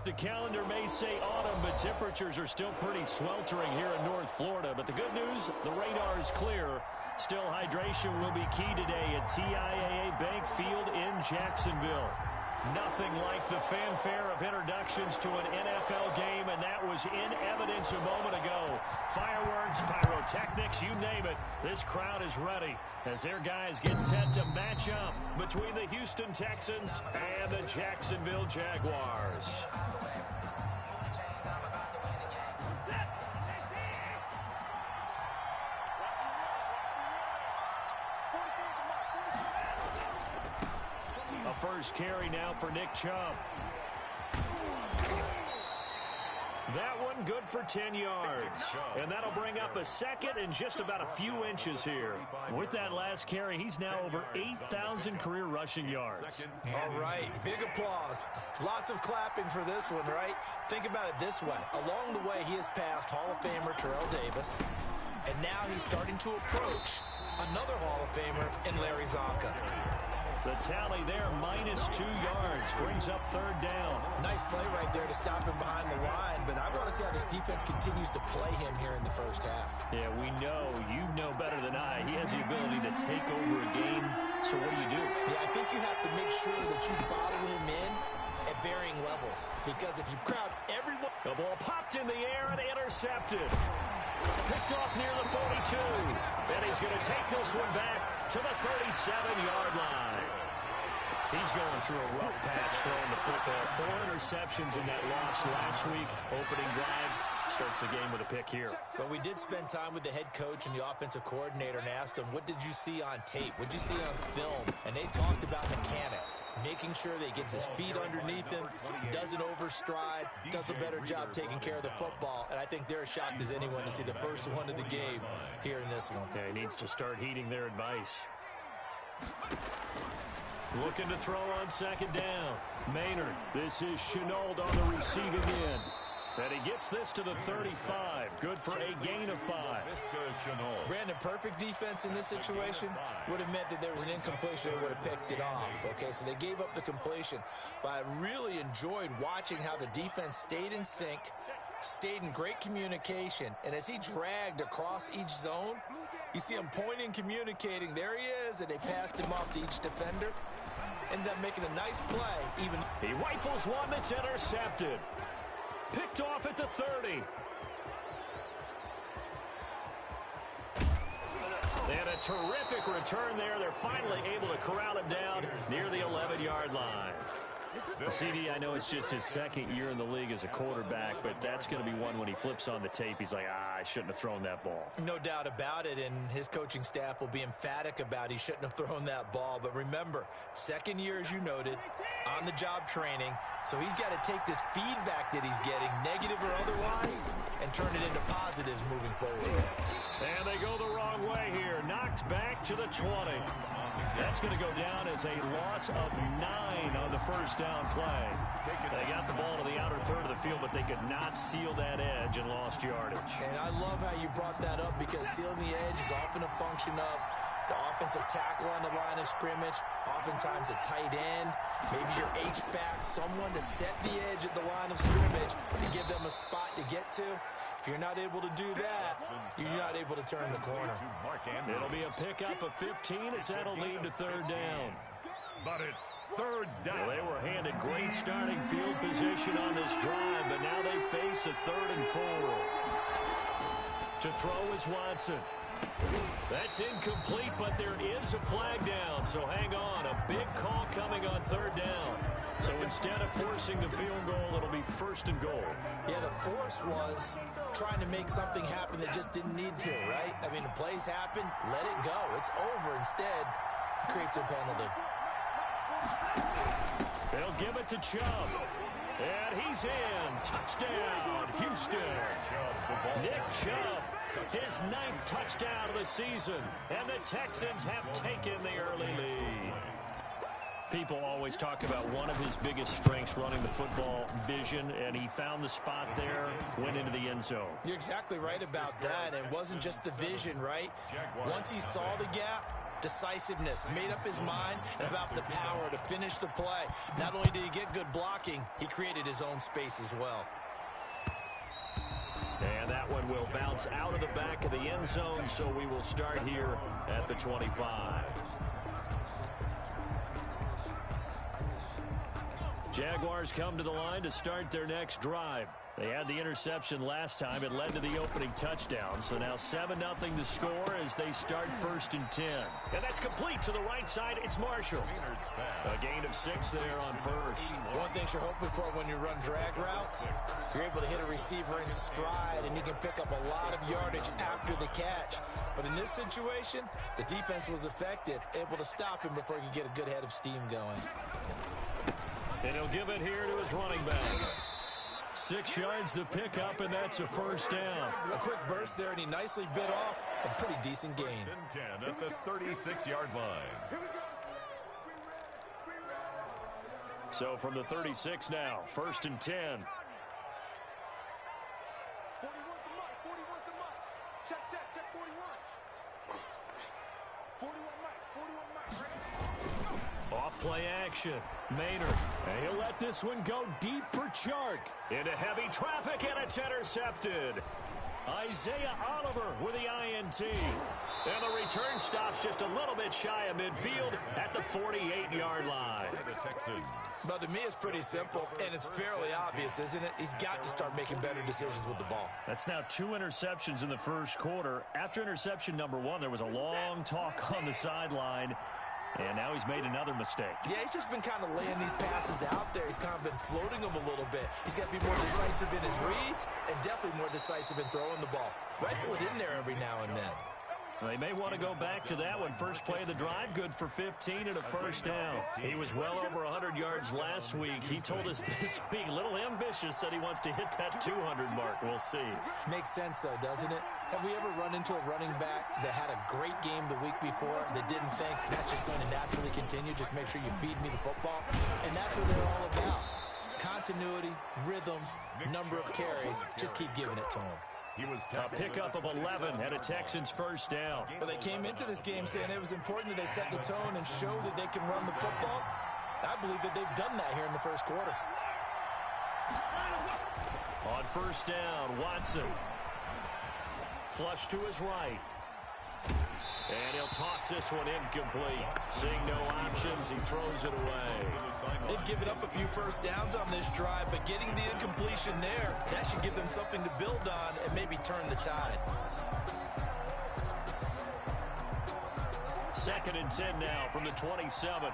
The calendar may say autumn, but temperatures are still pretty sweltering here in North Florida. But the good news, the radar is clear. Still, hydration will be key today at TIAA Bank Field in Jacksonville. Nothing like the fanfare of introductions to an NFL game, and that was in evidence a moment ago. Fireworks, pyrotechnics, you name it. This crowd is ready as their guys get set to match up between the Houston Texans and the Jacksonville Jaguars. First carry now for Nick Chubb. That one good for 10 yards. And that'll bring up a second and just about a few inches here. With that last carry, he's now over 8,000 career rushing yards. All right, big applause. Lots of clapping for this one, right? Think about it this way. Along the way, he has passed Hall of Famer Terrell Davis. And now he's starting to approach another Hall of Famer in Larry Zonka. The tally there, -2 yards, brings up third down. Nice play right there to stop him behind the line, but I want to see how this defense continues to play him here in the first half. Yeah, we know, you know better than I, he has the ability to take over a game, so what do? Yeah, I think you have to make sure that you bottle him in at varying levels, because if you crowd everyone... The ball popped in the air and intercepted. Picked off near the 42. And he's going to take this one back to the 37-yard line. He's going through a rough patch throwing the football. 4 interceptions in that loss last week. Opening drive starts the game with a pick here. But we did spend time with the head coach and the offensive coordinator and asked him, what did you see on tape? What did you see on film? And they talked about mechanics, making sure that he gets his feet underneath him, doesn't overstride, does a better job taking care of the football. And I think they're as shocked as anyone to see the first one of the game here in this one. Yeah, he needs to start heeding their advice. Looking to throw on second down. Maynard, this is Chenault on the receiving end. And he gets this to the 35. Good for a gain of 5. Brandon, perfect defense in this situation would have meant that there was an incompletion and would have picked it off. Okay, so they gave up the completion. But I really enjoyed watching how the defense stayed in sync, stayed in great communication. And as he dragged across each zone, you see him pointing, communicating. There he is, and they passed him off to each defender. Ended up making a nice play. He rifles one that's intercepted. Picked off at the 30. And a terrific return there. They're finally able to corral him down near the 11-yard line. CD, I know it's just his second year in the league as a quarterback, but that's going to be one when he flips on the tape. He's like, I shouldn't have thrown that ball. No doubt about it, and his coaching staff will be emphatic about he shouldn't have thrown that ball. But remember, second year, as you noted, on-the-job training, so he's got to take this feedback that he's getting, negative or otherwise, and turn it into positives moving forward. And they go the wrong way here. Knocked back to the 20. That's going to go down as a loss of 9 on the first down play. They got the ball to the outer third of the field, but they could not seal that edge and lost yardage. And I love how you brought that up, because sealing the edge is often a function of the offensive tackle on the line of scrimmage, oftentimes a tight end, maybe your H-back, someone to set the edge at the line of scrimmage to give them a spot to get to. If you're not able to do that, you're not able to turn the corner. It'll be a pickup of 15 as that'll lead to third down. But it's third down. Well, they were handed great starting field position on this drive, but now they face a 3rd and 4. To throw is Watson. That's incomplete, but there is a flag down, so hang on. A big call coming on 3rd down. So instead of forcing the field goal, it'll be 1st and goal. Yeah, the force was trying to make something happen that just didn't need to, right? I mean, the plays happen, let it go. It's over. Instead, it creates a penalty. They'll give it to Chubb. And he's in. Touchdown, Houston. Nick Chubb, his 9th touchdown of the season. And the Texans have taken the early lead. People always talk about one of his biggest strengths, running the football, vision, and he found the spot there, went into the end zone. You're exactly right about that. It wasn't just the vision, right? Once he saw the gap, decisiveness, made up his mind, and about the power to finish the play. Not only did he get good blocking, he created his own space as well. And that one will bounce out of the back of the end zone, so we will start here at the 25. Jaguars come to the line to start their next drive. They had the interception last time. It led to the opening touchdown. So now 7-0 the score as they start 1st and 10. And that's complete to the right side. It's Marshall. A gain of 6 there on first. One thing you're hoping for when you run drag routes, you're able to hit a receiver in stride, and you can pick up a lot of yardage after the catch. But in this situation, the defense was effective, able to stop him before he could get a good head of steam going. And he'll give it here to his running back. 6 yards the pickup, and that's a first down. A quick burst there, and he nicely bit off a pretty decent gain. 10 at the 36-yard line. So from the 36 now, 1st and 10. 41 the mark. Check 41. 41 Mike. Off play action. Maynard. And he'll let this one go deep for Chark. Into heavy traffic, and it's intercepted. Isaiah Oliver with the INT. And the return stops just a little bit shy of midfield at the 48-yard line. The Texans. But to me, it's pretty simple, and it's fairly obvious, isn't it? He's got to start making better decisions with the ball. That's now 2 interceptions in the first quarter. After interception number 1, there was a long talk on the sideline. And now he's made another mistake. Yeah, he's just been kind of laying these passes out there. He's kind of been floating them a little bit. He's got to be more decisive in his reads and definitely more decisive in throwing the ball. Rifle it in there every now and then. They may want to go back to that one. First play of the drive, good for 15 and a first down. He was well over 100 yards last week. He told us this week, a little ambitious, said he wants to hit that 200 mark. We'll see. Makes sense, though, doesn't it? Have we ever run into a running back that had a great game the week before that didn't think that's just going to naturally continue? Just make sure you feed me the football. And that's what they're all about. Continuity, rhythm, number of carries. Just keep giving it to them. A pickup of 11 and a Texans first down. Well, they came into this game saying it was important that they set the tone and show that they can run the football. I believe that they've done that here in the first quarter. On first down, Watson. Flush to his right. And he'll toss this one incomplete. Seeing no options, he throws it away. They've given up a few first downs on this drive, but getting the incompletion there, that should give them something to build on and maybe turn the tide. 2nd and 10 now from the 27.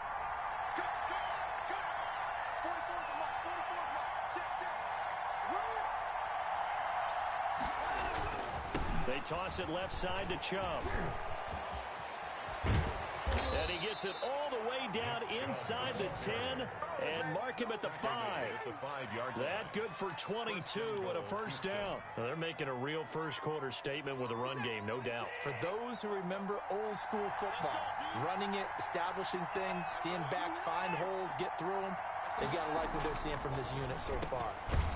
They toss it left side to Chubb. And he gets it all the way down inside the 10 and mark him at the 5. That good for 22 and a first down. Well, they're making a real first quarter statement with a run game, no doubt. For those who remember old school football, running it, establishing things, seeing backs find holes, get through them, they've got to like what they're seeing from this unit so far.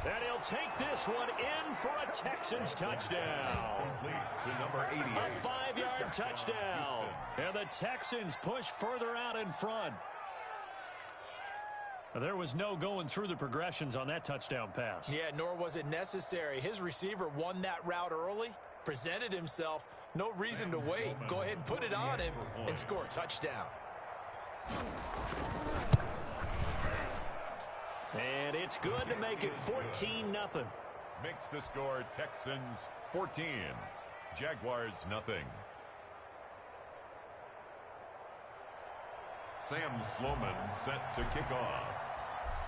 And he'll take this one in for a Texans touchdown. To number 88. A 5-yard touchdown. And the Texans push further out in front. There was no going through the progressions on that touchdown pass. Yeah, nor was it necessary. His receiver won that route early, presented himself. No reason to wait. Go ahead and put it on him and score a touchdown. And it's good to make it 14-0. Makes the score Texans 14. Jaguars nothing. Sam Sloman set to kick off.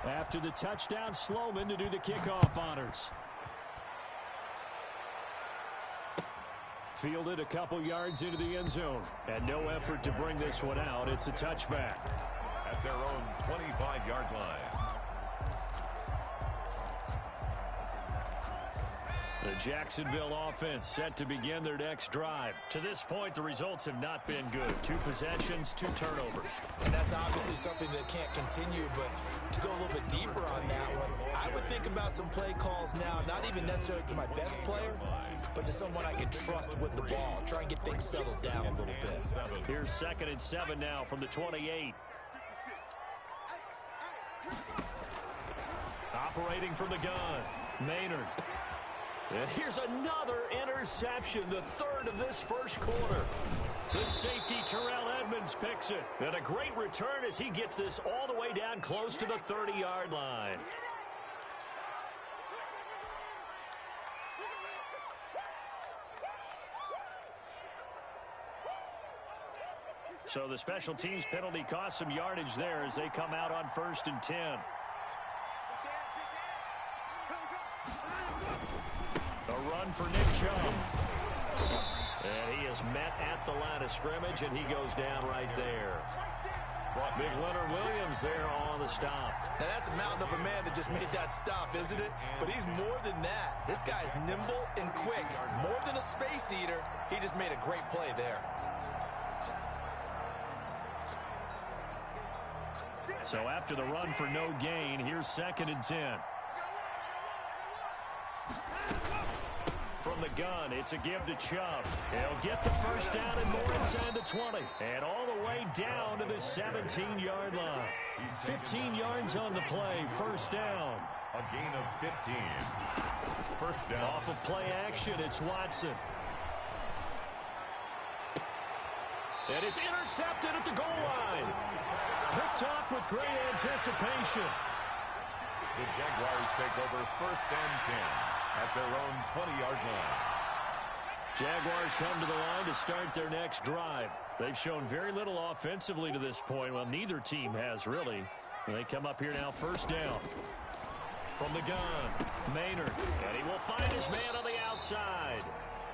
After the touchdown, Sloman to do the kickoff honors. Fielded a couple yards into the end zone. And no effort to bring this one out. It's a touchback. At their own 25-yard line. The Jacksonville offense set to begin their next drive. To this point, the results have not been good. 2 possessions, 2 turnovers. And that's obviously something that can't continue, but to go a little bit deeper on that one, I would think about some play calls now, not even necessarily to my best player, but to someone I can trust with the ball. Try and get things settled down a little bit. Here's 2nd and 7 now from the 28. Operating from the gun, Maynard. And here's another interception, the 3rd of this first quarter. The safety, Terrell Edmonds, picks it. And a great return as he gets this all the way down close to the 30-yard line. So the special teams penalty cost some yardage there as they come out on 1st and 10. A run for Nick Chubb. And he is met at the line of scrimmage, and he goes down right there. Big Leonard Williams there on the stop. Now that's a mountain of a man that just made that stop, isn't it? But he's more than that. This guy's nimble and quick. More than a space eater. He just made a great play there. So after the run for no gain, here's 2nd and 10. From the gun, it's a give to Chubb. He'll get the first down and more inside the 20. And all the way down to the 17-yard line. 15 yards on the play, first down. A gain of 15. First down. Off of play action, it's Watson. And it's intercepted at the goal line. Picked off with great anticipation. The Jaguars take over 1st and 10 at their own 20-yard line. Jaguars come to the line to start their next drive. They've shown very little offensively to this point. Well, neither team has really. And they come up here now, first down. From the gun, Maynard. And he will find his man on the outside.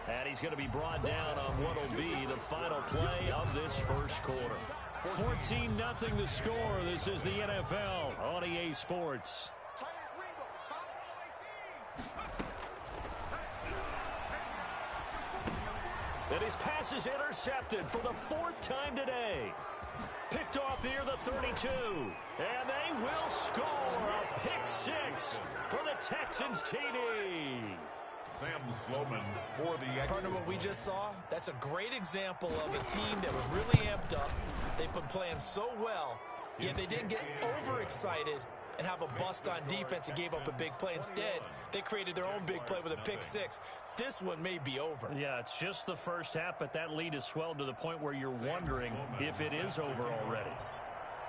And he's going to be brought down on what will be the final play of this first quarter. 14-0 the score. This is the NFL on EA Sports. And his pass is intercepted for the 4th time today. Picked off near the 32. And they will score a pick 6 for the Texans TD. Sam Sloman for the... Partner, what we just saw, that's a great example of a team that was really amped up. They've been playing so well, yet they didn't get overexcited and have a bust on defense and gave up a big play. Instead, they created their own big play with a pick 6. This one may be over. Yeah, it's just the first half, but that lead has swelled to the point where you're wondering if it is over already.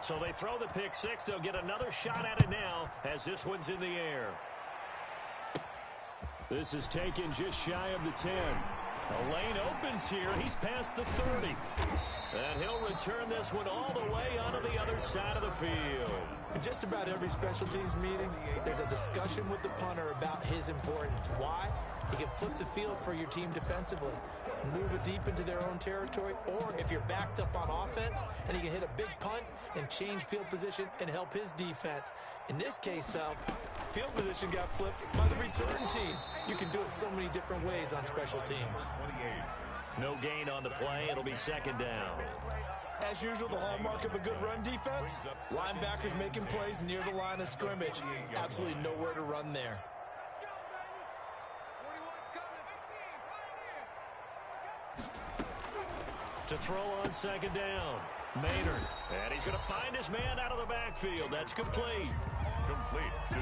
So they throw the pick 6. They'll get another shot at it now as this one's in the air. This is taken just shy of the 10. A lane opens here. He's past the 30. And he'll return this one all the way onto the other side of the field. In just about every special teams meeting, there's a discussion with the punter about his importance. Why? He can flip the field for your team defensively, move it deep into their own territory, or if you're backed up on offense, and he can hit a big punt and change field position and help his defense. In this case, though, field position got flipped by the return team. You can do it so many different ways on special teams. No gain on the play. It'll be 2nd down. As usual, the hallmark of a good run defense, linebackers making plays near the line of scrimmage. Absolutely nowhere to run there. To throw on 2nd down, Maynard. And he's going to find his man out of the backfield. That's complete.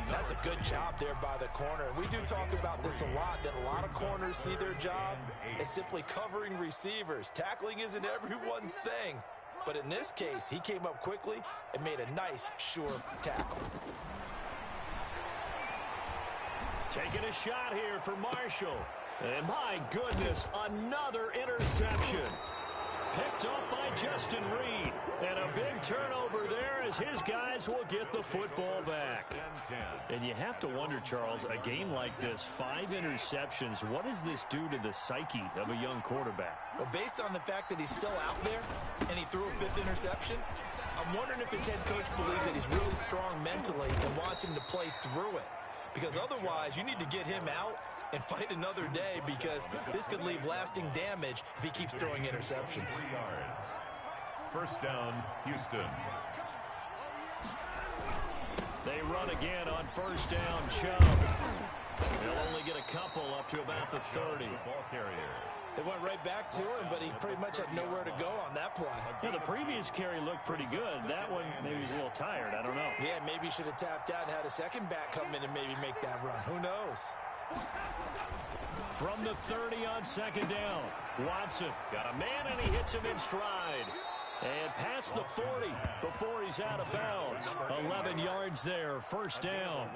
That's a good job there by the corner. We do talk about this a lot, that a lot of corners see their job as simply covering receivers. Tackling isn't everyone's thing. But in this case, he came up quickly and made a nice, sure tackle. Taking a shot here for Marshall. And my goodness, another interception. Picked up by Justin Reed. And a big turnover there as his guys will get the football back. And you have to wonder, Charles, a game like this, 5 interceptions, what does this do to the psyche of a young quarterback? Well, based on the fact that he's still out there and he threw a 5th interception, I'm wondering if his head coach believes that he's really strong mentally and wants him to play through it. Because otherwise, you need to get him out and fight another day, because this could leave lasting damage if he keeps throwing interceptions. 3 yards. First down, Houston. run again on first down. Chubb. They'll only get a couple up to about the 30. Ball carrier. They went right back to him, but he pretty much had nowhere to go on that play. Yeah, the previous carry looked pretty good. That one, maybe he's a little tired. I don't know. Yeah, maybe he should have tapped out and had a second back come in and maybe make that run. Who knows? From the 30 on second down. Watson got a man, and he hits him in stride. And past the 40 before he's out of bounds. 11 yards there, first down.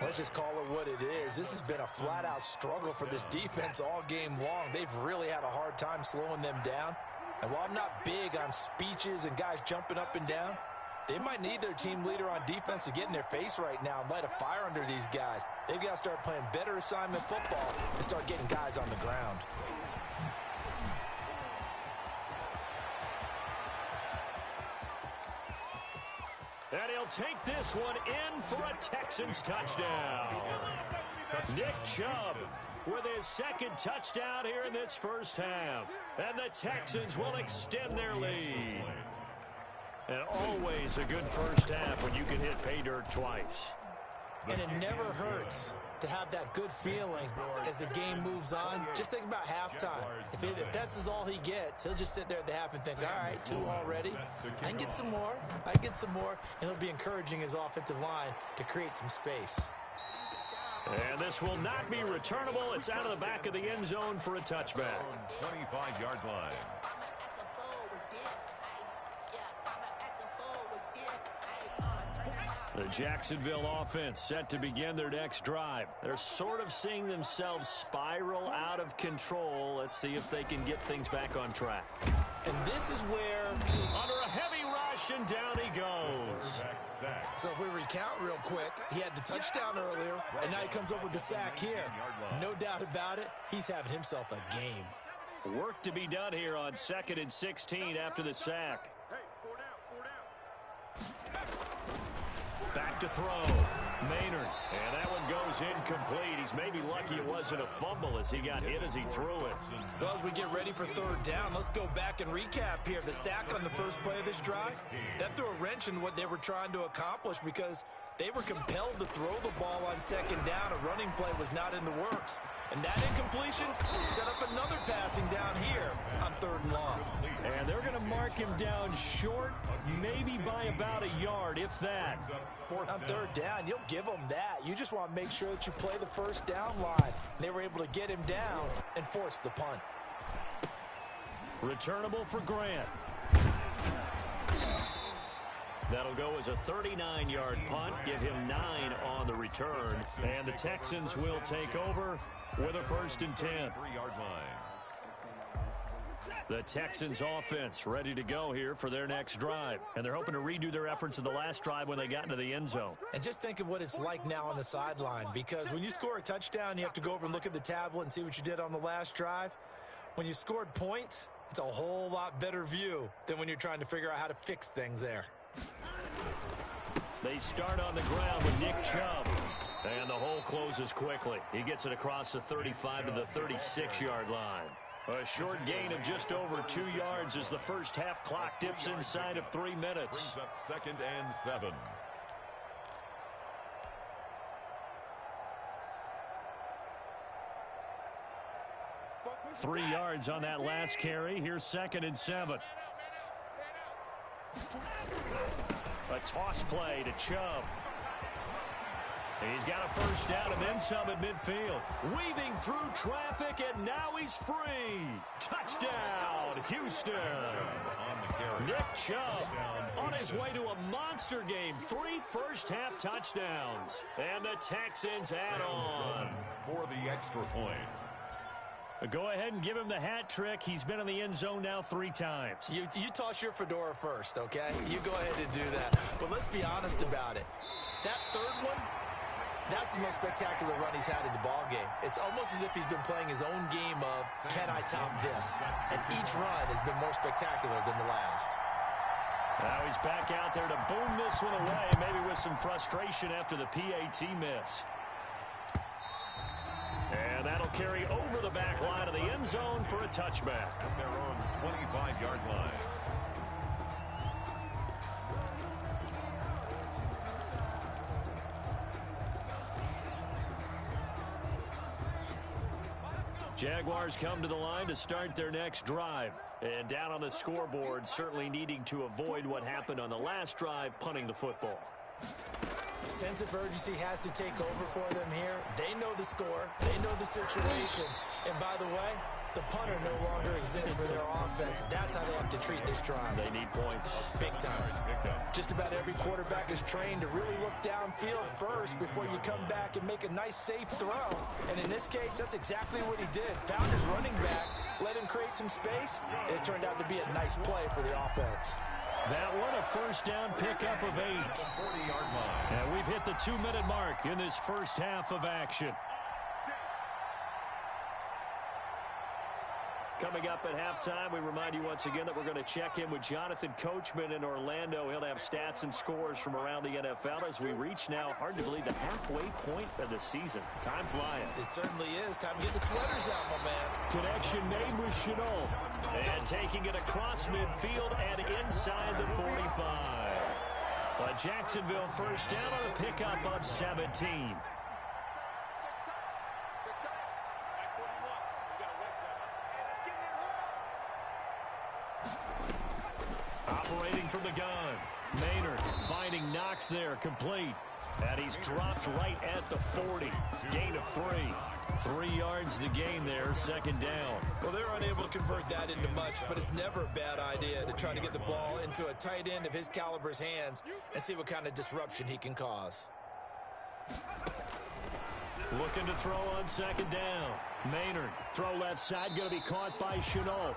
Let's just call it what it is. This has been a flat-out struggle for this defense all game long. They've really had a hard time slowing them down. And while I'm not big on speeches and guys jumping up and down, they might need their team leader on defense to get in their face right now and light a fire under these guys. They've got to start playing better assignment football and start getting guys on the ground. And he'll take this one in for a Texans touchdown. Nick Chubb with his second touchdown here in this first half. And the Texans will extend their lead. And always a good first half when you can hit pay dirt twice. And it never hurts to have that good feeling as the game moves on. Just think about halftime. If that's all he gets, he'll just sit there at the half and think, all right, 2 already. I can get some more. I can get some more. And he'll be encouraging his offensive line to create some space. And this will not be returnable. It's out of the back of the end zone for a touchback. 25-yard line. The Jacksonville offense set to begin their next drive. They're sort of seeing themselves spiral out of control. Let's see if they can get things back on track. And this is where, under a heavy rush, and down he goes. so if we recount real quick, he had the touchdown earlier, and now he comes up with the sack here. No doubt about it, he's having himself a game. Work to be done here on 2nd and 16 after the sack. Hey, 4 down, 4 down. Back to throw. Maynard. And that one goes incomplete. He's maybe lucky it wasn't a fumble as he got hit as he threw it. Well, as we get ready for third down, let's go back and recap here. The sack on the first play of this drive, that threw a wrench in what they were trying to accomplish because they were compelled to throw the ball on second down. A running play was not in the works. And that incompletion set up another passing down here on 3rd and long. And they're going to mark him down short, maybe by about a yard, if that. On 3rd down, you'll give them that. You just want to make sure that you play the first down line. They were able to get him down and force the punt. Returnable for Grant. That'll go as a 39-yard punt, give him 9 on the return. And the Texans will take over with a 1st and 10. 3-yard line. The Texans offense ready to go here for their next drive. And they're hoping to redo their efforts of the last drive when they got into the end zone. And just think of what it's like now on the sideline, because when you score a touchdown, you have to go over and look at the tablet and see what you did on the last drive. When you scored points, it's a whole lot better view than when you're trying to figure out how to fix things there. They start on the ground with Nick Chubb. And the hole closes quickly. He gets it across the 35 to the 36-yard line. A short gain of just over 2 yards as the first half clock dips inside of 3 minutes. Brings up 2nd and 7. Three yards on that last carry. Here's 2nd and 7. A toss play to Chubb. He's got a first down and then some at midfield. Weaving through traffic, and now he's free. Touchdown, Houston. Nick Chubb on his way to a monster game. 3 first-half touchdowns. And the Texans add on. For the extra point. Go ahead and give him the hat trick. He's been in the end zone now 3 times. You toss your fedora first, okay? You go ahead and do that. But let's be honest about it. That third one, that's the most spectacular run he's had in the ball game. It's almost as if he's been playing his own game of, can I top this? And each run has been more spectacular than the last. Now he's back out there to boom this one away, maybe with some frustration after the PAT miss. And that'll carry over the back line of the end zone for a touchback. At their own 25-yard line. Jaguars come to the line to start their next drive. And down on the scoreboard, certainly needing to avoid what happened on the last drive, punting the football. Sense of urgency has to take over for them here. They know the score. They know the situation. And by the way, the punter no longer exists for their offense. That's how they have to treat this drive. They need points. Big time. Just about every quarterback is trained to really look downfield first before you come back and make a nice, safe throw. And in this case, that's exactly what he did. Found his running back, let him create some space, and it turned out to be a nice play for the offense. That one a first down pickup of 8. And we've hit the 2-minute mark in this first half of action. Coming up at halftime, we remind you once again that we're going to check in with Jonathan Coachman in Orlando. He'll have stats and scores from around the NFL as we reach now, hard to believe, the halfway point of the season. Time flying. It certainly is. Time to get the sweaters out, my man. Connection made with Chenault. And taking it across midfield and inside the 45. A Jacksonville first down on a pickup of 17. Operating from the gun. Maynard finding Knox there, complete. And he's dropped right at the 40. Gain of 3. 3 yards the gain there, second down. Well, they're unable to convert that into much, but it's never a bad idea to try to get the ball into a tight end of his caliber's hands and see what kind of disruption he can cause. Looking to throw on second down. Maynard, throw left side, going to be caught by Chenault.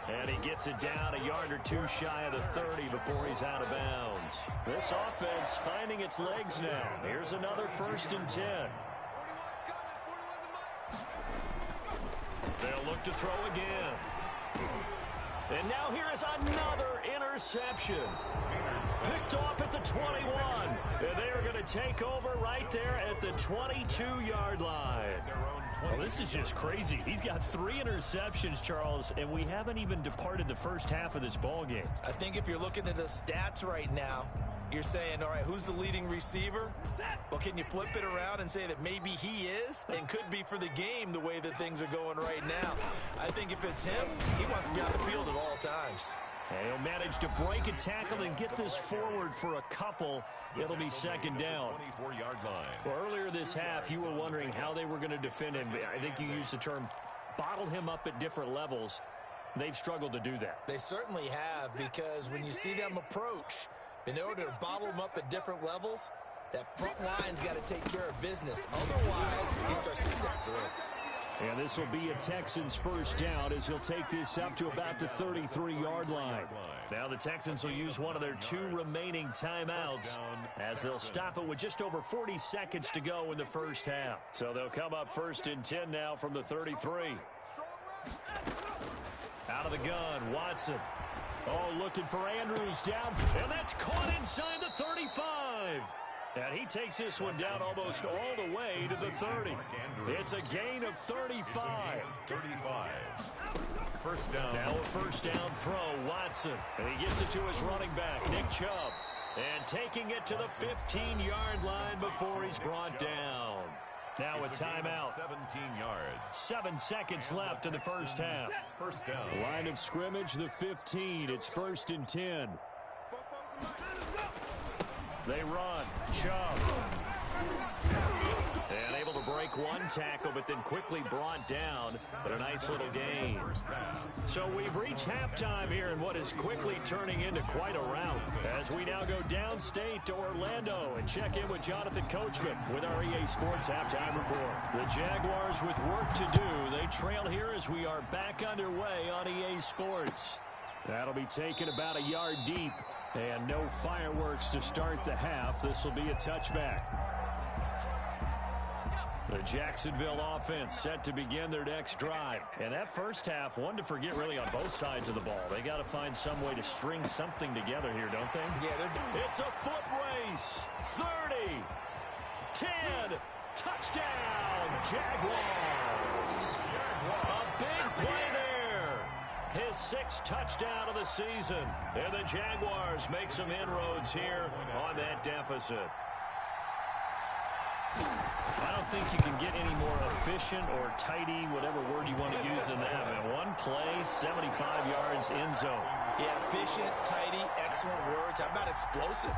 And he gets it down a yard or 2 shy of the 30 before he's out of bounds. This offense finding its legs now. Here's another 1st and 10. They'll look to throw again. And now here is another interception. Picked off at the 21. And they are going to take over right there at the 22-yard line. Well, this is just crazy. He's got 3 interceptions, Charles, and we haven't even departed the first half of this ball game. I think if you're looking at the stats right now, you're saying, all right, who's the leading receiver? Well, can you flip it around and say that maybe he is and could be for the game the way that things are going right now? I think if it's him, he wants to be on the field at all times. And he'll manage to break a tackle and get this forward for a couple. It'll be second down. 24-yard line. Well, earlier this half, you were wondering how they were going to defend him. I think you used the term bottle him up at different levels. They've struggled to do that. They certainly have, because when you see them approach, in order to bottle them up at different levels, that front line's got to take care of business. Otherwise, he starts to set through. And this will be a Texans first down as he'll take this up to about the 33-yard line. Now the Texans will use one of their 2 remaining timeouts as they'll stop it with just over 40 seconds to go in the first half. So they'll come up 1st and 10 now from the 33. Out of the gun, Watson. Oh, looking for Andrews down. And that's caught inside the 35. And he takes this one down almost all the way to the 30. It's a gain of 35. First down. Now a first down throw, Watson. And he gets it to his running back, Nick Chubb. And taking it to the 15-yard line before he's brought down. Now a timeout. 17 yards. 7 seconds left in the first half. First down. Line of scrimmage, the 15. It's 1st and 10. They run. Chubb. And able to break one tackle, but then quickly brought down. But a nice little gain. So we've reached halftime here in what is quickly turning into quite a rout. As we now go downstate to Orlando and check in with Jonathan Coachman with our EA Sports Halftime Report. The Jaguars with work to do. They trail here as we are back underway on EA Sports. That'll be taken about a yard deep. And no fireworks to start the half. This will be a touchback. The Jacksonville offense set to begin their next drive. And that first half, one to forget really on both sides of the ball. They got to find some way to string something together here, don't they? Yeah, it's a foot race. 30, 10, touchdown, Jaguars. A big play there. His 6th touchdown of the season. And the Jaguars make some inroads here on that deficit. I don't think you can get any more efficient or tidy, whatever word you want to use in that. Man, one play, 75 yards, end zone. Yeah, efficient, tidy, excellent words. How about explosive?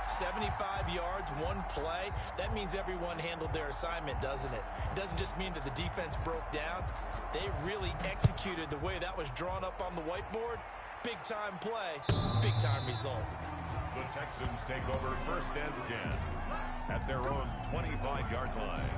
75 yards, one play. That means everyone handled their assignment, doesn't it? It doesn't just mean that the defense broke down. They really executed the way that was drawn up on the whiteboard. Big-time play, big-time result. The Texans take over 1st and 10 at their own 25-yard line.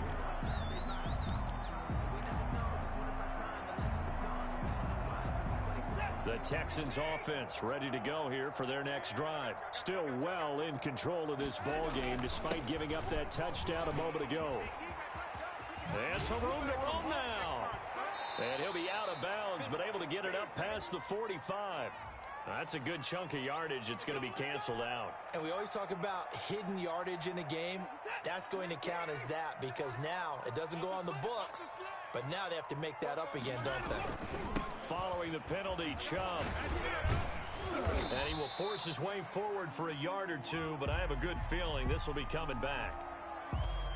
The Texans offense ready to go here for their next drive. Still well in control of this ball game despite giving up that touchdown a moment ago. And some room to roam now. And he'll be out of bounds, but able to get it up past the 45. That's a good chunk of yardage. It's going to be canceled out. And we always talk about hidden yardage in a game. That's going to count as that because now it doesn't go on the books, but now they have to make that up again, don't they? Following the penalty, Chubb. And he will force his way forward for a yard or two, but I have a good feeling this will be coming back.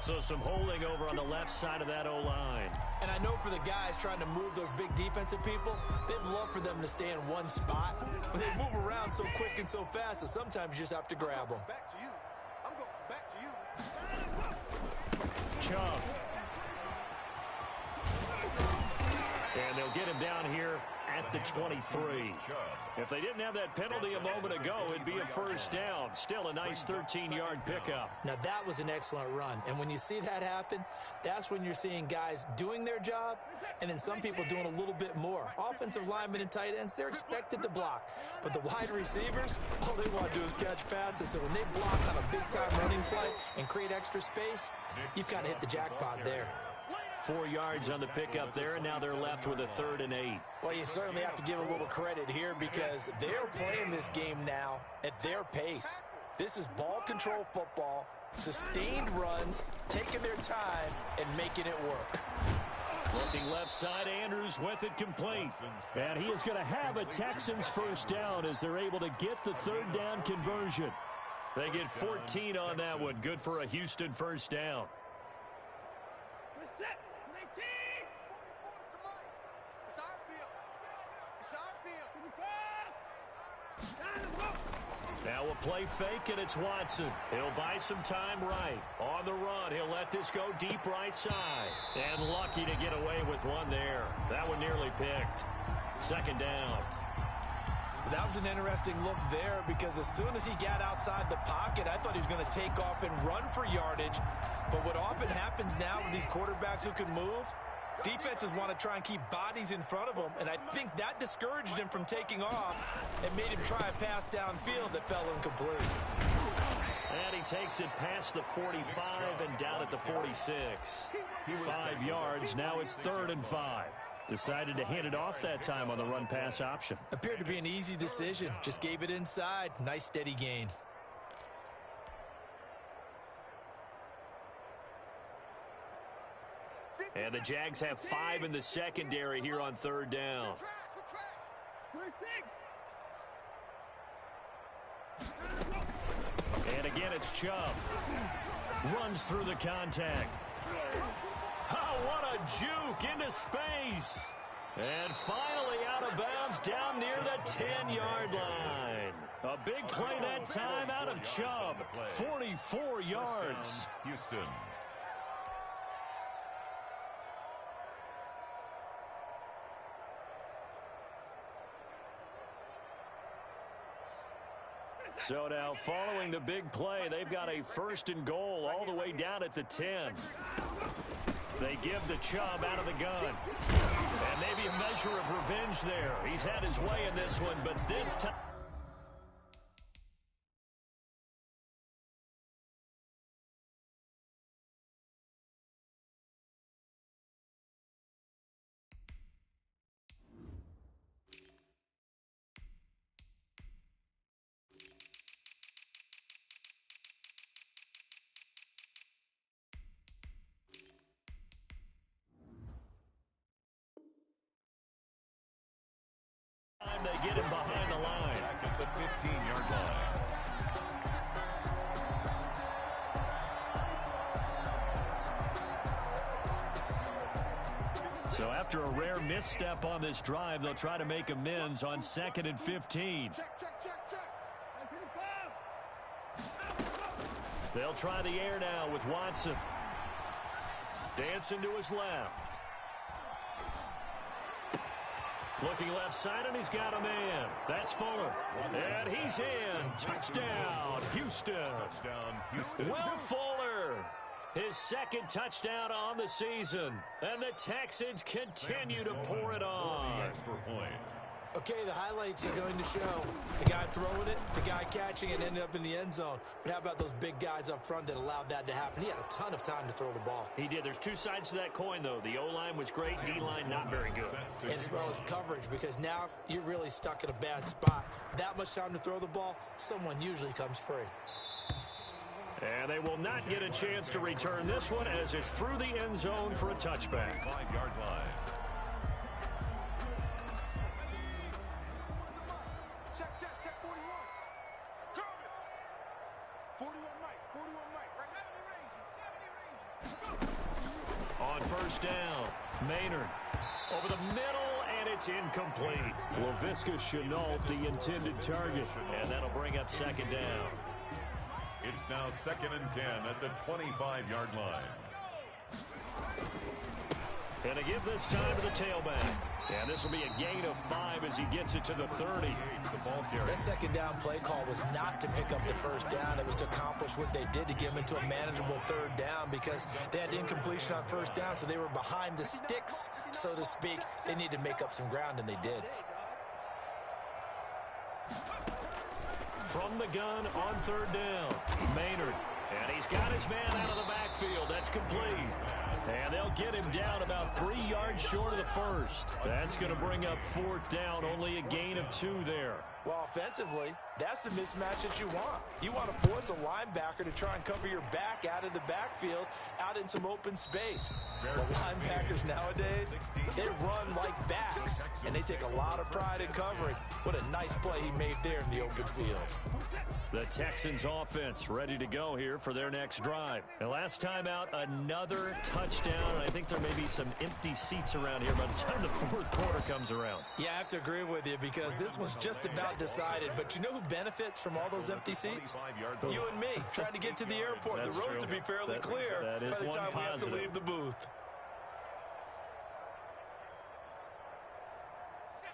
So some holding over on the left side of that O-line. And I know for the guys trying to move those big defensive people, they'd love for them to stay in one spot. But they move around so quick and so fast that sometimes you just have to grab them. Back to you. I'm going back to you. Chubb. And they'll get him down here at the 23. If they didn't have that penalty a moment ago, it'd be a first down. Still a nice 13-yard pickup. Now, that was an excellent run. And when you see that happen, that's when you're seeing guys doing their job and then some people doing a little bit more. Offensive linemen and tight ends, they're expected to block. But the wide receivers, all they want to do is catch passes. So when they block on a big-time running play and create extra space, you've kind of hit the jackpot there. 4 yards on the pickup there, and now they're left with a 3rd and 8. Well, you certainly have to give a little credit here because they're playing this game now at their pace. This is ball control football, sustained runs, taking their time, and making it work. Looking left side, Andrews with it complete. And he is going to have a Texans first down as they're able to get the 3rd down conversion. They get 14 on that one. Good for a Houston first down. Now a play fake, and it's Watson. He'll buy some time right. On the run, he'll let this go deep right side. And lucky to get away with one there. That one nearly picked. 2nd down. That was an interesting look there because as soon as he got outside the pocket, I thought he was going to take off and run for yardage. But what often happens now with these quarterbacks who can move, defenses want to try and keep bodies in front of them, and I think that discouraged him from taking off and made him try a pass downfield that fell incomplete. And he takes it past the 45 and down at the 46. 5 yards, now it's 3rd and 5. Decided to hand it off that time on the run-pass option. Appeared to be an easy decision. Just gave it inside. Nice steady gain. And the Jags have 5 in the secondary here on 3rd down. And again, it's Chubb. Runs through the contact. Oh, what a juke into space. And finally out of bounds down near the 10-yard line. A big play that time out of Chubb. 44 yards. Houston. So now following the big play, they've got a 1st and goal all the way down at the 10. They give the Chubb out of the gun. And maybe a measure of revenge there. He's had his way in this one, but this time... They get him behind the line. So after a rare misstep on this drive, they'll try to make amends on 2nd and 15. They'll try the air now with Watson. Dancing to his left. Looking left side, and he's got a man. That's Fuller. And he's in. Touchdown, Houston. Touchdown, Houston. Will Fuller, his second touchdown on the season. And the Texans continue to pour it on. Extra point. Okay, the highlights are going to show the guy throwing it, the guy catching it, ended up in the end zone. But how about those big guys up front that allowed that to happen? He had a ton of time to throw the ball. He did. There's two sides to that coin, though. The O-line was great. D-line not very good. And as well as coverage, because now you're really stuck in a bad spot. That much time to throw the ball, someone usually comes free. And they will not get a chance to return this one as it's through the end zone for a touchback. 5-yard line. Check 41. Coming. 41 Mike. 41 Mike. Right. 70 range. On first down, Maynard over the middle, and it's incomplete. Laviska Shenault, the intended target, and that'll bring up second down. It's now 2nd and 10 at the 25-yard line. And to give this time to the tailback. And this will be a gain of 5 as he gets it to the 30. The ball carrier. That second down play call was not to pick up the first down. It was to accomplish what they did to get them into a manageable third down because they had incompletion on first down, so they were behind the sticks, so to speak. They needed to make up some ground, and they did. From the gun on third down, Maynard. And he's got his man out of the backfield. That's complete. And they'll get him down about 3 yards short of the first. That's going to bring up fourth down. Only a gain of 2 there. Well, offensively, that's the mismatch that you want. You want to force a linebacker to try and cover your back out of the backfield, out in some open space. The linebackers nowadays, they run like backs, and they take a lot of pride in covering. What a nice play he made there in the open field. The Texans offense ready to go here for their next drive. The last time out, another touchdown. I think there may be some empty seats around here by the time the fourth quarter comes around. Yeah, I have to agree with you because this one's just about decided. But you know who benefits from all those empty seats? You and me, trying to get to the airport. That's the roads true. will be fairly clear that is by the time we have to positive. leave the booth.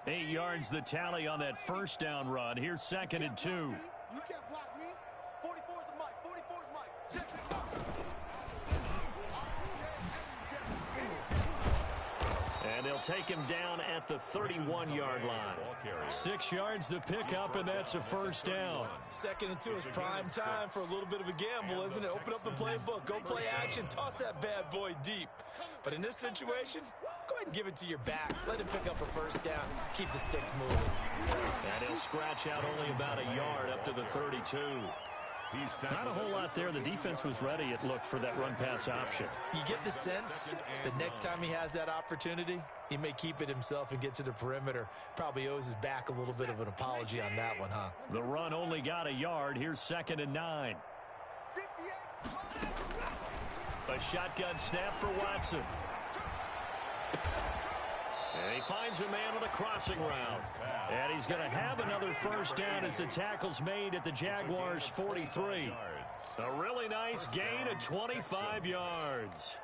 8 yards the tally on that first down run. Here's 2nd and 2. You can't block me. 44 is the mic. 44 is mic. Check it out. And they'll take him down at the 31-yard line. 6 yards the pickup, and that's a first down. 2nd and 2 is prime time for a little bit of a gamble, isn't it? Open up the playbook, go play action, toss that bad boy deep. But in this situation, go ahead and give it to your back. Let him pick up a first down. Keep the sticks moving. And he'll scratch out only about a yard up to the 32. Not a whole lot there. The defense was ready, it looked, for that run-pass option. You get the sense that next time he has that opportunity, he may keep it himself and get to the perimeter. Probably owes his back a little bit of an apology on that one, huh? The run only got a yard. Here's 2nd and 9. A shotgun snap for Watson. And he finds a man on a crossing route. And he's going to have another first down as the tackle's made at the Jaguars' 43. A really nice gain of 25 yards.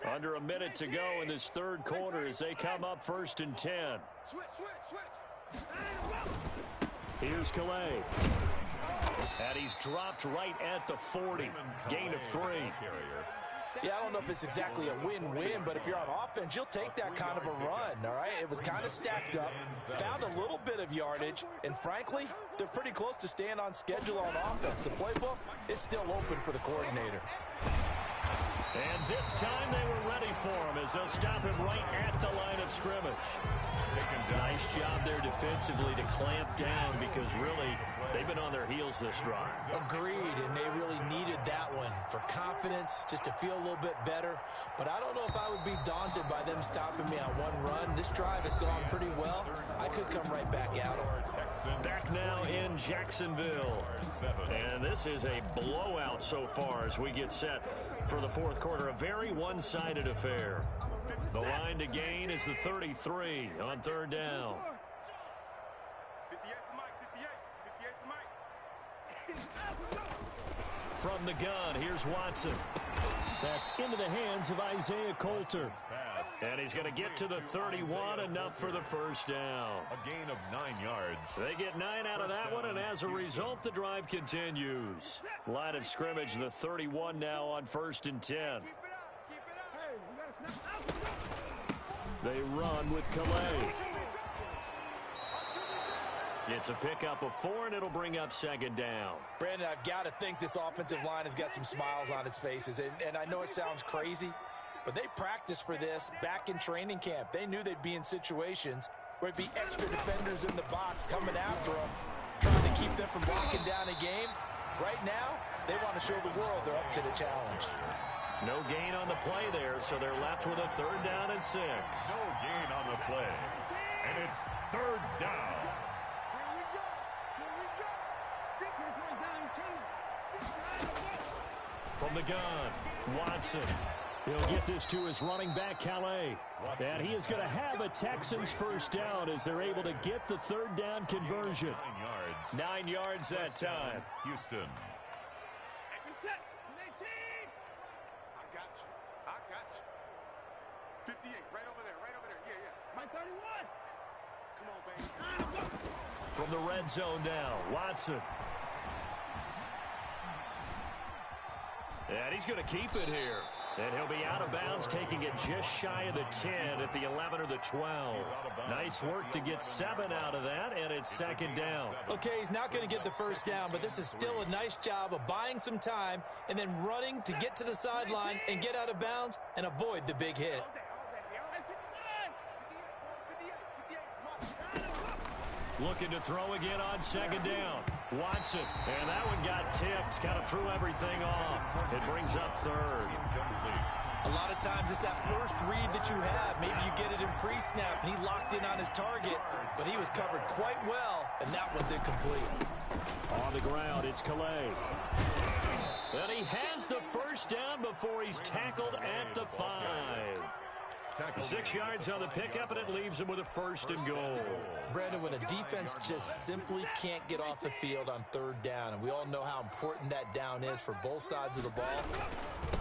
Under a minute to go in this third quarter as they come up 1st and 10. Switch. Here's Calais. And he's dropped right at the 40. Gain of 3. Yeah, I don't know if it's exactly a win-win, but if you're on offense, you'll take that kind of a run, all right? It was kind of stacked up, found a little bit of yardage, and frankly, they're pretty close to staying on schedule on offense. The playbook is still open for the coordinator. And this time they were ready for him as they'll stop him right at the line of scrimmage. taken down. Nice job there defensively to clamp down because really they've been on their heels this drive. Agreed, and they really needed that one for confidence, just to feel a little bit better. But I don't know if I would be daunted by them stopping me on one run. This drive has gone pretty well. I could come right back at them. Back now in Jacksonville. And this is a blowout so far as we get set for the fourth quarter. A very one-sided affair. The line to gain is the 33 on third down. 58 to Mike, 58 to Mike. From the gun, here's Watson. That's into the hands of Isaiah Coulter. And he's going to get to the 31, enough for the first down. A gain of 9 yards. They get 9 out of that one, and as a result, the drive continues. Line of scrimmage, the 31 now on 1st and 10. They run with Calais. It's a pickup of 4, and it'll bring up 2nd down. Brandon, I've got to think this offensive line has got some smiles on its faces. And I know it sounds crazy, but they practiced for this back in training camp. They knew they'd be in situations where it'd be extra defenders in the box coming after them, trying to keep them from locking down a game. Right now, they want to show the world they're up to the challenge. No gain on the play there, so they're left with a 3rd down and 6. No gain on the play. And it's 3rd down. From the gun, Watson. He'll get this to his running back, Calais. And he is going to have a Texans first down as they're able to get the 3rd down conversion. 9 yards. 9 yards that time. Houston. I got you. 58, right over there. Yeah. My 31. Come on, baby. From the red zone now, Watson. And he's going to keep it here. And he'll be out of bounds, taking it just shy of the 10 at the 11 or the 12. Nice work to get 7 out of that, and it's 2nd down. Okay, he's not going to get the first down, but this is still a nice job of buying some time and then running to get to the sideline and get out of bounds and avoid the big hit. Looking to throw again on 2nd down. Watson, and that one got tipped, kind of threw everything off. It brings up 3rd. A lot of times it's that first read that you have. Maybe you get it in pre-snap, and he locked in on his target, but he was covered quite well, and that one's incomplete. On the ground, it's Calais. And he has the first down before he's tackled at the 5. 6 yards on the pickup, and it leaves him with a 1st and goal. Brandon, when a defense just simply can't get off the field on 3rd down, and we all know how important that down is for both sides of the ball,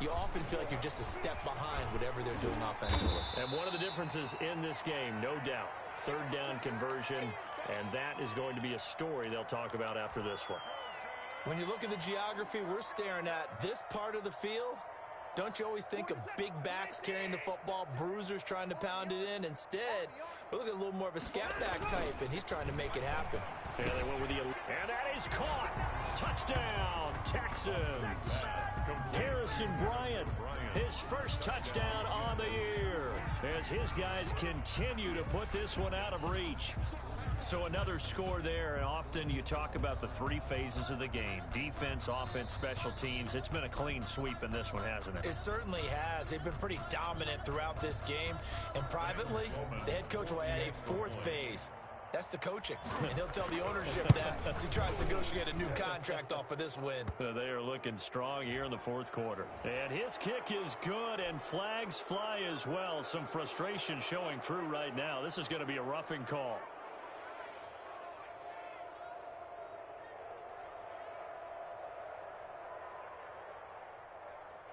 you often feel like you're just a step behind whatever they're doing offensively. And one of the differences in this game, no doubt, 3rd down conversion, and that is going to be a story they'll talk about after this one. When you look at the geography we're staring at, this part of the field, don't you always think of big backs carrying the football, bruisers trying to pound it in? Instead, we're looking at a little more of a scat back type, and he's trying to make it happen. Yeah, they went with the... And that is caught. Touchdown, Texans. Harrison Bryant, his first touchdown on the year, as his guys continue to put this one out of reach. So another score there, and often you talk about the 3 phases of the game. Defense, offense, special teams. It's been a clean sweep in this one, hasn't it? It certainly has. They've been pretty dominant throughout this game. And privately, the head coach will add a 4th phase. That's the coaching. And he'll tell the ownership that as he tries to negotiate a new contract off of this win. They are looking strong here in the 4th quarter. And his kick is good, and flags fly as well. Some frustration showing through right now. This is going to be a roughing call.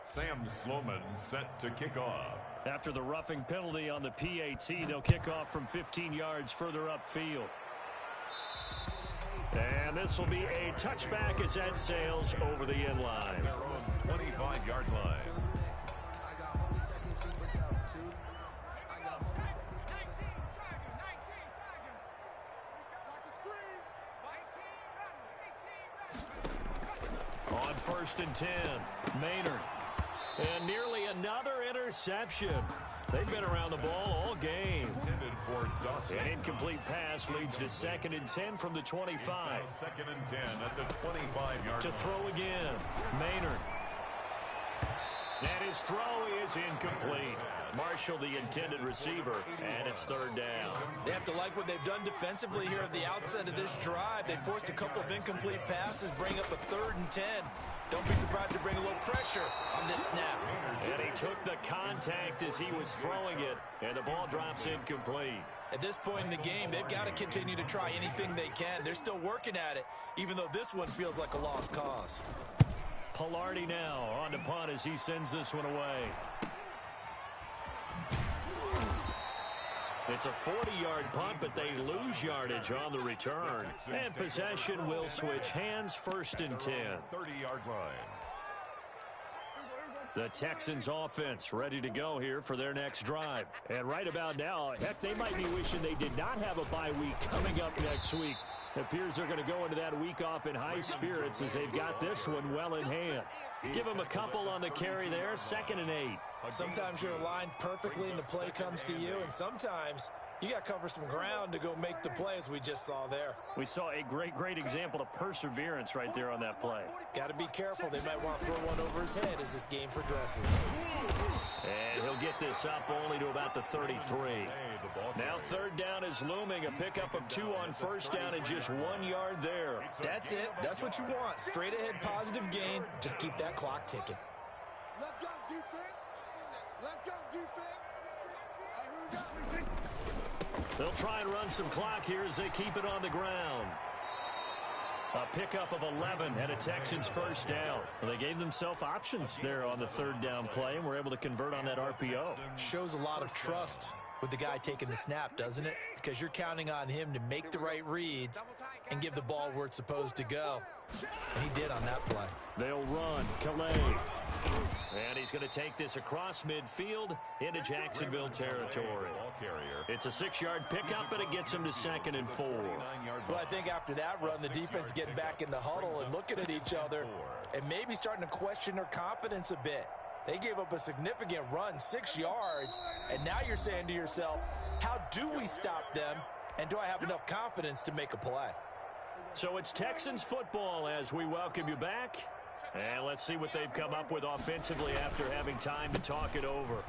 Sam Sloman set to kick off. After the roughing penalty on the PAT, they'll kick off from 15 yards further upfield. And this will be a touchback as that sails over the end line. Their own 25-yard line. On 1st and 10, Maynard. And nearly another interception. They've been around the ball all game. Intended for Dawson An incomplete pass leads to 2nd and 10 from the 25. 2nd and 10 at the 25-yard To line. throw again, Maynard. And his throw is incomplete. Marshall, the intended receiver, and it's 3rd down. They have to like what they've done defensively here at the outset of this drive. They forced a couple of incomplete passes, bring up a 3rd and 10. Don't be surprised to bring a little pressure on this snap. And he took the contact as he was throwing it, and the ball drops incomplete. At this point in the game, they've got to continue to try anything they can. They're still working at it, even though this one feels like a lost cause. Pilardi now on to punt as he sends this one away. It's a 40-yard punt, but they lose yardage on the return. And possession will switch hands, 1st and 10. 30-yard line. The Texans offense ready to go here for their next drive. And right about now, heck, they might be wishing they did not have a bye week coming up next week. It appears they're going to go into that week off in high spirits as they've got this one well in hand. Give them a couple on the carry there, 2nd and 8. Sometimes you're aligned perfectly and the play comes to you, and sometimes you got to cover some ground to go make the play, as we just saw there. We saw a great example of perseverance right there on that play. Got to be careful. They might want to throw one over his head as this game progresses. And he'll get this up only to about the 33. Now 3rd down is looming. A pickup of 2 on 1st down and just 1 yard there. That's it. That's what you want. Straight ahead positive gain. Just keep that clock ticking. Let's go, defense. Let's go, defense. All right, here we go. They'll try and run some clock here as they keep it on the ground. A pickup of 11 and a Texans 1st down. Well, they gave themselves options there on the 3rd down play and were able to convert on that RPO. Shows a lot of trust with the guy taking the snap, doesn't it? Because you're counting on him to make the right reads and give the ball where it's supposed to go. And he did on that play. They'll run. Calais. And he's going to take this across midfield into Jacksonville territory. It's a 6-yard pickup, but it gets him to 2nd and 4. Well, I think after that run, the defense is getting back in the huddle and looking at each other and maybe starting to question their confidence a bit. They gave up a significant run, 6 yards, and now you're saying to yourself, how do we stop them, and do I have enough confidence to make a play? So it's Texans football as we welcome you back. And let's see what they've come up with offensively after having time to talk it over.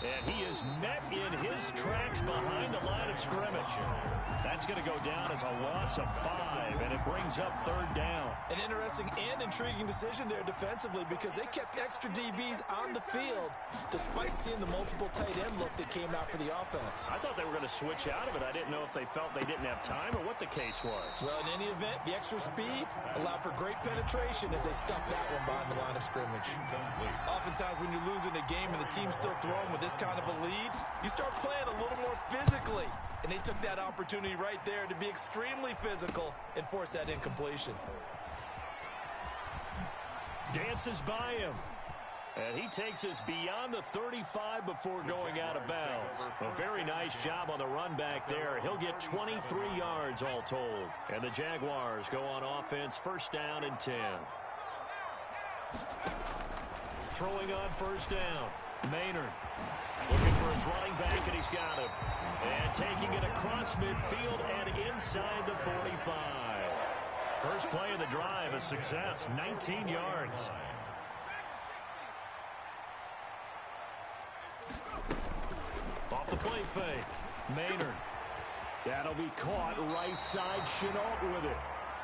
And he is met in his tracks behind the line of scrimmage. That's going to go down as a loss of 5, and it brings up 3rd down. An interesting and intriguing decision there defensively because they kept extra DBs on the field despite seeing the multiple tight end look that came out for the offense. I thought they were going to switch out of it. I didn't know if they felt they didn't have time or what the case was. Well, in any event, the extra speed allowed for great penetration as they stuffed that one behind the line of scrimmage. Oftentimes when you're losing a game and the team's still throwing with this kind of a lead, you start playing a little more physically. And they took that opportunity right there to be extremely physical and force that incompletion. Dances by him. And he takes us beyond the 35 before going out of bounds. A very nice job on the run back there. He'll get 23 yards all told. And the Jaguars go on offense, 1st down and 10. Throwing on 1st down. Maynard looking for his running back, and he's got him. And taking it across midfield and inside the 45. First play of the drive, a success, 19 yards. Off the play fake, Maynard. That'll be caught right side, Chenault with it.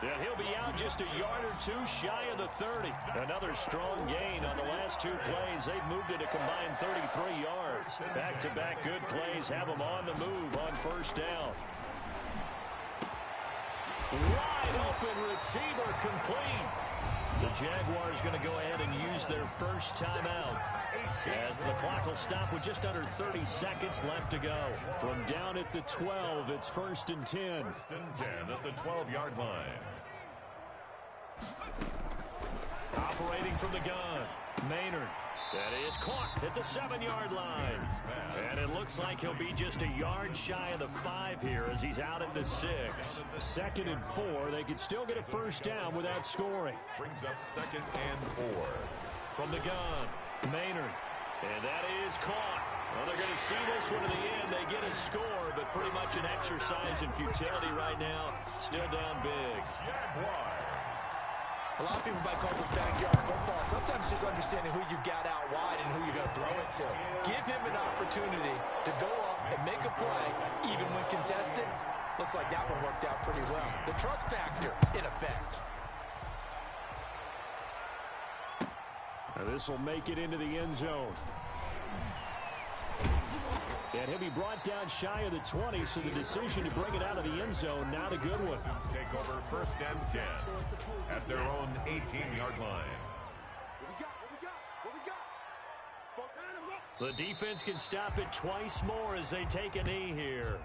And he'll be out just a yard or 2 shy of the 30. Another strong gain on the last 2 plays. They've moved it a combined 33 yards. Back-to-back good plays have them on the move on 1st down. Wide open receiver complete. The Jaguars going to go ahead and use their first timeout as the clock will stop with just under 30 seconds left to go. From down at the 12, it's 1st and 10. 1st and 10 at the 12-yard line. Operating from the gun, Maynard. That is caught at the 7-yard line. And it looks like he'll be just a yard shy of the 5 here as he's out at the 6. 2nd and 4. They could still get a 1st down without scoring. Brings up 2nd and 4. From the gun, Maynard. And that is caught. Well, they're going to see this one to the end. They get a score, but pretty much an exercise in futility right now. Still down big. A lot of people might call this backyard football. Sometimes just understanding who you've got out wide and who you're going to throw it to. Give him an opportunity to go up and make a play, even when contested. Looks like that one worked out pretty well. The trust factor in effect. Now this will make it into the end zone. And he'll be brought down shy of the 20, so the decision to bring it out of the end zone, not a good one. Take over first and 10 at their own 18-yard line. The defense can stop it twice more as they take a knee here.